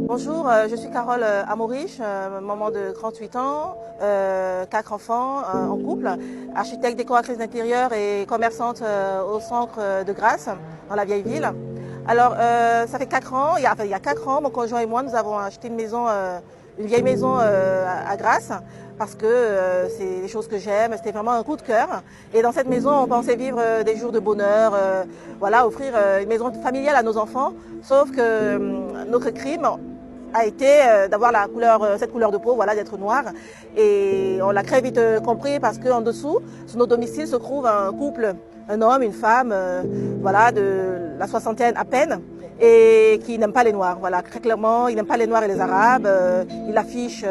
Bonjour, je suis Carole Amoriche, maman de 38 ans, 4 enfants en couple, architecte décoratrice d'intérieur et commerçante au centre de Grasse, dans la vieille ville. Alors, ça fait 4 ans, il y a 4 ans, mon conjoint et moi, nous avons acheté une maison, une vieille maison à Grasse, parce que c'est des choses que j'aime, c'était vraiment un coup de cœur. Et dans cette maison, on pensait vivre des jours de bonheur, voilà, offrir une maison familiale à nos enfants, sauf que notre crime a été d'avoir cette couleur de peau, voilà, d'être noir. Et on l'a très vite compris parce qu'en dessous, sur nos domiciles, se trouve un couple, un homme, une femme, voilà, de la soixantaine à peine, et qui n'aime pas les Noirs. Voilà, très clairement, il n'aime pas les Noirs et les Arabes. Il l'affiche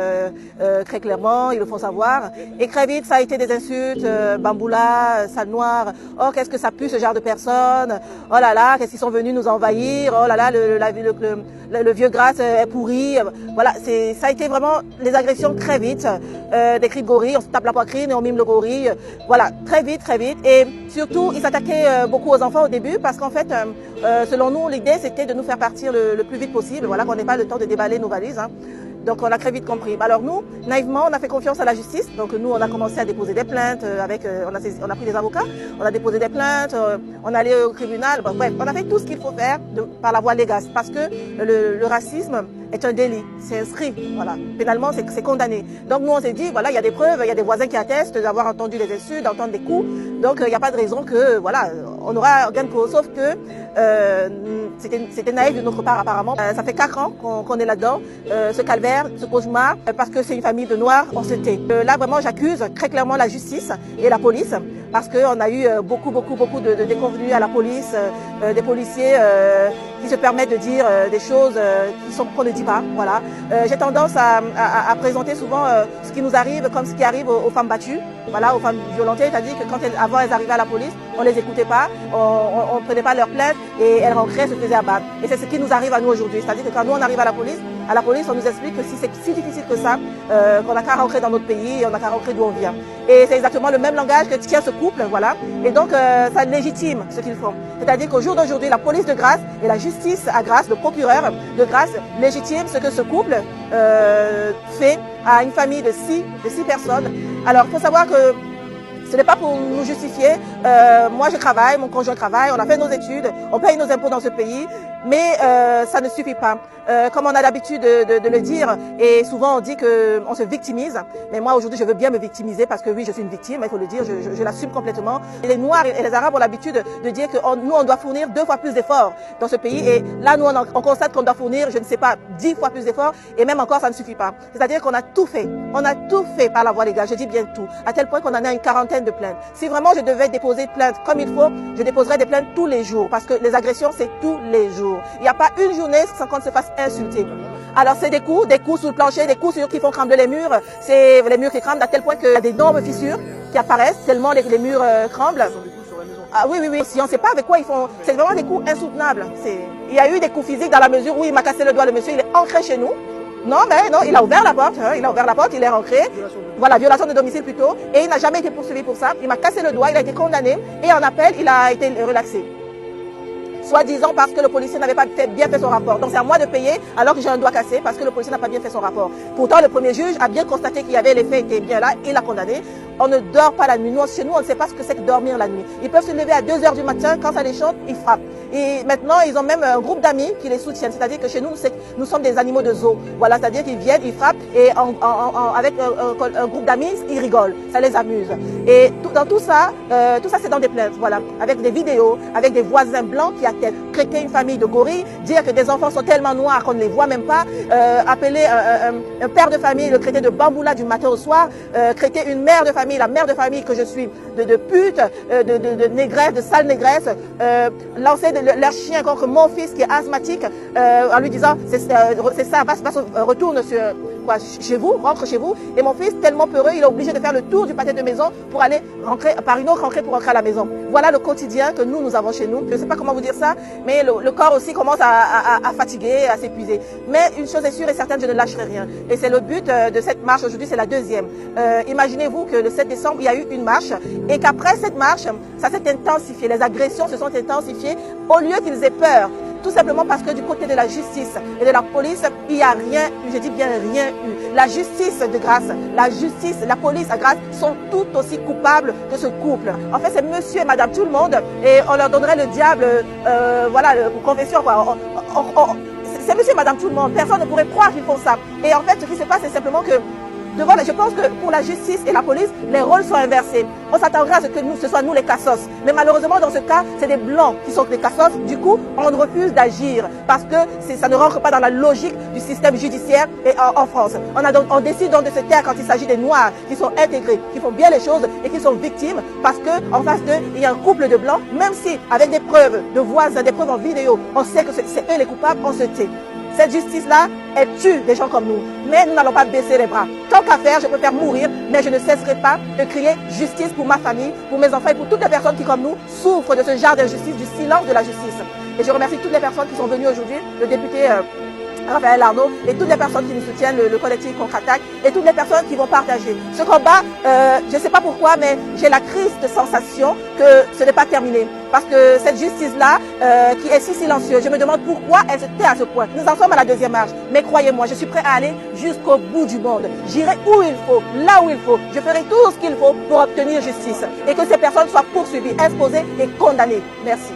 très clairement, ils le font savoir. Et très vite, ça a été des insultes, bamboula, sale noir. Oh, qu'est-ce que ça pue ce genre de personnes. Oh là là, qu'est-ce qu'ils sont venus nous envahir. Oh là là, le vieux Grasse est pourri. Voilà, ça a été vraiment les agressions très vite. Des cris de gorille, on se tape la poitrine et on mime le gorille. Voilà, très vite, très vite. Et surtout, ils s'attaquaient beaucoup aux enfants au début parce qu'en fait, selon nous, l'idée c'était de nous faire partir le plus vite possible, voilà, qu'on n'ait pas le temps de déballer nos valises. Hein. Donc on a très vite compris. Alors nous, naïvement, on a fait confiance à la justice. Donc nous, on a commencé à déposer des plaintes on a pris des avocats, on a déposé des plaintes, on est allé au tribunal. Bref, on a fait tout ce qu'il faut faire par la voie légale parce que le racisme est un délit, c'est inscrit, voilà. Pénalement, c'est condamné. Donc nous, on s'est dit, voilà, il y a des preuves, il y a des voisins qui attestent d'avoir entendu des insultes, d'entendre des coups. Donc il n'y a pas de raison que, voilà, on aura gain de cause. Sauf que c'était naïf de notre part apparemment. Ça fait 4 ans qu'on est là-dedans, ce calvaire, ce cauchemar, parce que c'est une famille de Noirs, on se tait. Là vraiment j'accuse très clairement la justice et la police, parce qu'on a eu beaucoup de déconvenues à la police, des policiers qui se permettent de dire des choses qu'on ne dit pas. Voilà. J'ai tendance à présenter souvent ce qui nous arrive comme ce qui arrive aux femmes battues, voilà, aux femmes violentées, c'est-à-dire que avant elles arrivaient à la police, on les écoutait pas, on prenait pas leur plainte et elles rentraient, se faisaient abattre. Et c'est ce qui nous arrive à nous aujourd'hui, c'est-à-dire que quand nous on arrive à la police, on nous explique que si c'est si difficile que ça, qu'on n'a qu'à rentrer dans notre pays, on n'a qu'à rentrer d'où on vient. Et c'est exactement le même langage que tient ce couple, voilà. Et donc ça légitime ce qu'ils font. C'est-à-dire qu'au jour d'aujourd'hui, la police de Grasse et la justice à Grasse, le procureur de Grasse, légitime ce que ce couple fait à une famille de 6 personnes. Alors il faut savoir que ce n'est pas pour nous justifier. Moi, je travaille, mon conjoint travaille, on a fait nos études, on paye nos impôts dans ce pays, mais ça ne suffit pas. Comme on a l'habitude de le dire, et souvent on dit qu'on se victimise, mais moi aujourd'hui je veux bien me victimiser parce que oui, je suis une victime, il faut le dire, je l'assume complètement. Et les Noirs et les Arabes ont l'habitude de dire que nous on doit fournir 2 fois plus d'efforts dans ce pays, et là nous on constate qu'on doit fournir, je ne sais pas, 10 fois plus d'efforts, et même encore ça ne suffit pas. C'est-à-dire qu'on a tout fait, par la voie légale, je dis bien tout, à tel point qu'on en a une quarantaine de plaintes. Si vraiment je devais déposer plainte comme il faut, je déposerais des plaintes tous les jours, parce que les agressions c'est tous les jours. Il n'y a pas une journée sans qu'on se fasse insulter. Alors c'est des coups sur le plancher, des coups qui font trembler les murs, c'est les murs qui tremblent à tel point qu'il y a d'énormes fissures qui apparaissent tellement les murs tremblent. Ah oui, si on ne sait pas avec quoi ils font, c'est vraiment des coups insoutenables. Il y a eu des coups physiques dans la mesure où il m'a cassé le doigt, le monsieur, il est ancré chez nous. Non, il a ouvert la porte, il est rentré. Voilà, violation de domicile plutôt, et il n'a jamais été poursuivi pour ça. Il m'a cassé le doigt, il a été condamné, et en appel, il a été relaxé. Soi-disant parce que le policier n'avait pas bien fait son rapport. Donc c'est à moi de payer alors que j'ai un doigt cassé parce que le policier n'a pas bien fait son rapport. Pourtant le premier juge a bien constaté qu'il y avait les faits étaient bien là, il l'a condamné. On ne dort pas la nuit. Nous, chez nous, on ne sait pas ce que c'est que dormir la nuit. Ils peuvent se lever à 2 h du matin, quand ça les chante, ils frappent. Et maintenant, ils ont même un groupe d'amis qui les soutiennent. C'est-à-dire que chez nous, nous sommes des animaux de zoo. Voilà, c'est-à-dire qu'ils viennent, ils frappent et avec un groupe d'amis, ils rigolent. Ça les amuse. Et dans tout ça c'est dans des plaintes, voilà, avec des vidéos, avec des voisins blancs qui attestent, traiter une famille de gorilles, dire que des enfants sont tellement noirs qu'on ne les voit même pas, appeler un père de famille, le traiter de bamboula du matin au soir, traiter une mère de famille, la mère de famille que je suis, de pute, de négresse, de sale négresse, lancer leur chien contre mon fils qui est asthmatique, en lui disant c'est ça, retourne chez vous, rentre chez vous. Et mon fils, tellement peureux, il est obligé de faire le tour du pâté de maison pour aller rentrer par une autre entrée pour rentrer à la maison. Voilà le quotidien que nous avons chez nous. Je ne sais pas comment vous dire ça, mais le corps aussi commence à fatiguer, à s'épuiser. Mais une chose est sûre et certaine, je ne lâcherai rien. Et c'est le but de cette marche aujourd'hui, c'est la 2e. Imaginez-vous que le 7 décembre, il y a eu une marche et qu'après cette marche, ça s'est intensifié. Les agressions se sont intensifiées. Au lieu qu'ils aient peur, tout simplement parce que du côté de la justice et de la police, il n'y a rien eu, je dis bien rien eu. La justice de Grasse, la justice, la police à Grasse sont tout aussi coupables que ce couple. En fait, c'est monsieur et madame tout le monde et on leur donnerait le diable, voilà, pour confession, quoi. C'est monsieur et madame tout le monde. Personne ne pourrait croire qu'ils font ça. Et en fait, ce qui se passe, c'est simplement que je pense que pour la justice et la police, les rôles sont inversés. On s'attendrait à ce que ce soit nous les cassos. Mais malheureusement, dans ce cas, c'est des blancs qui sont les cassos. Du coup, on refuse d'agir parce que ça ne rentre pas dans la logique du système judiciaire en France. On décide donc de se taire quand il s'agit des noirs qui sont intégrés, qui font bien les choses et qui sont victimes parce que en face d'eux, il y a un couple de blancs, même si avec des preuves de voisins, des preuves en vidéo, on sait que c'est eux les coupables, on se tait. Cette justice-là, elle tue des gens comme nous. Mais nous n'allons pas baisser les bras. Tant qu'à faire, je préfère mourir, mais je ne cesserai pas de crier justice pour ma famille, pour mes enfants et pour toutes les personnes qui, comme nous, souffrent de ce genre d'injustice, du silence de la justice. Et je remercie toutes les personnes qui sont venues aujourd'hui, le député Raphaël Arnaud et toutes les personnes qui nous soutiennent, le collectif Contre-Attaque et toutes les personnes qui vont partager. Ce combat, je ne sais pas pourquoi, mais j'ai la triste sensation que ce n'est pas terminé. Parce que cette justice-là, qui est si silencieuse, je me demande pourquoi elle se tait à ce point. Nous en sommes à la deuxième marche. Mais croyez-moi, je suis prêt à aller jusqu'au bout du monde. J'irai où il faut, là où il faut. Je ferai tout ce qu'il faut pour obtenir justice. Et que ces personnes soient poursuivies, exposées et condamnées. Merci.